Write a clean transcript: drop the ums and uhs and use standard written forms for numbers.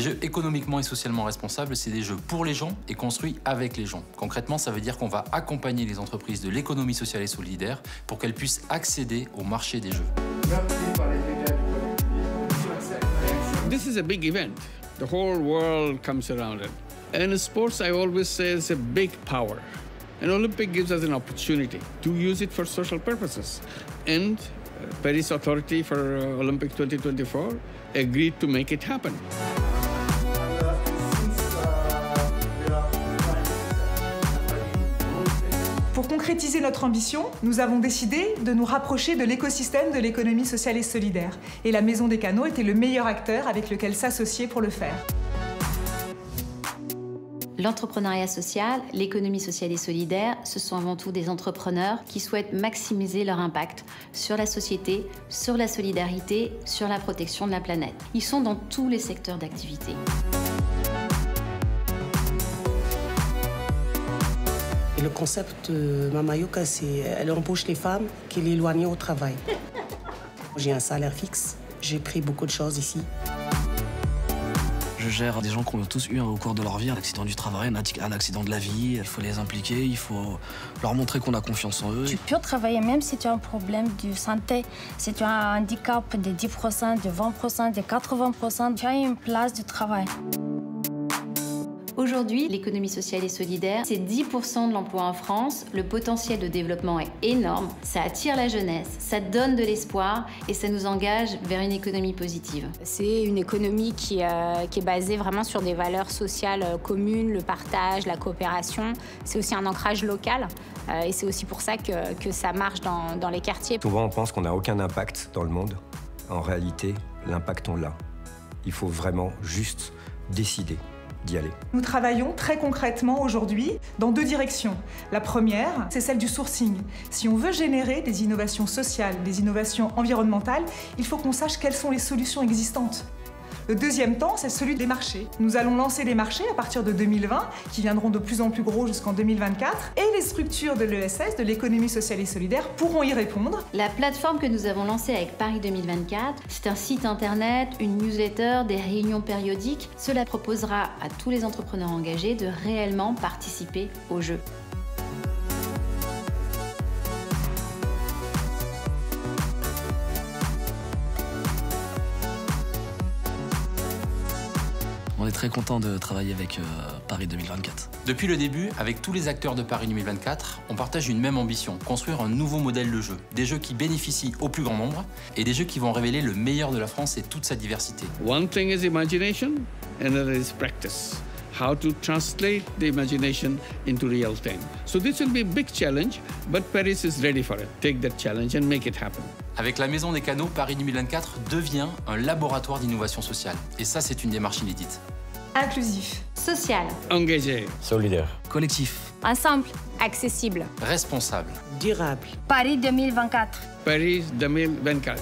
Les jeux économiquement et socialement responsables, c'est des jeux pour les gens et construits avec les gens. Concrètement, ça veut dire qu'on va accompagner les entreprises de l'économie sociale et solidaire pour qu'elles puissent accéder au marché des jeux. This is a big event. The whole world comes around it. And in sports, I always say it's a big power. An Olympic gives us an opportunity to use it for social purposes. And Paris Authority for Olympic 2024 agreed to make it happen. Pour concrétiser notre ambition, nous avons décidé de nous rapprocher de l'écosystème de l'économie sociale et solidaire. Et la Maison des Canaux était le meilleur acteur avec lequel s'associer pour le faire. L'entrepreneuriat social, l'économie sociale et solidaire, ce sont avant tout des entrepreneurs qui souhaitent maximiser leur impact sur la société, sur la solidarité, sur la protection de la planète. Ils sont dans tous les secteurs d'activité. Le concept de Mama Yoka, c'est elle embauche les femmes qui l'éloignent au travail. J'ai un salaire fixe, j'ai pris beaucoup de choses ici. Je gère des gens qui ont tous eu au cours de leur vie un accident du travail, un accident de la vie. Il faut les impliquer, il faut leur montrer qu'on a confiance en eux. Tu peux travailler même si tu as un problème de santé, si tu as un handicap de 10%, de 20%, de 80%, tu as une place de travail. Aujourd'hui, l'économie sociale et solidaire, c'est 10% de l'emploi en France. Le potentiel de développement est énorme. Ça attire la jeunesse, ça donne de l'espoir et ça nous engage vers une économie positive. C'est une économie qui est basée vraiment sur des valeurs sociales communes, le partage, la coopération. C'est aussi un ancrage local et c'est aussi pour ça que ça marche dans les quartiers. Souvent, on pense qu'on n'a aucun impact dans le monde. En réalité, l'impact, on l'a. Il faut vraiment juste décider d'y aller. Nous travaillons très concrètement aujourd'hui dans deux directions. La première, c'est celle du sourcing. Si on veut générer des innovations sociales, des innovations environnementales, il faut qu'on sache quelles sont les solutions existantes. Le deuxième temps, c'est celui des marchés. Nous allons lancer des marchés à partir de 2020, qui viendront de plus en plus gros jusqu'en 2024, et les structures de l'ESS, de l'économie sociale et solidaire, pourront y répondre. La plateforme que nous avons lancée avec Paris 2024, c'est un site internet, une newsletter, des réunions périodiques. Cela proposera à tous les entrepreneurs engagés de réellement participer au jeu. On est très content de travailler avec Paris 2024. Depuis le début, avec tous les acteurs de Paris 2024, on partage une même ambition, construire un nouveau modèle de jeu. Des jeux qui bénéficient au plus grand nombre et des jeux qui vont révéler le meilleur de la France et toute sa diversité. One thing is imagination, another is practice. How to translate the imagination into real time. So this will be a big challenge, but Paris is ready for it. Take that challenge and make it happen. Avec la Maison des Canaux, Paris 2024 devient un laboratoire d'innovation sociale. Et ça, c'est une démarche inédite. Inclusif. Social. Engagé. Solidaire. Collectif. Ensemble, accessible. Responsable. Durable. Paris 2024. Paris 2024.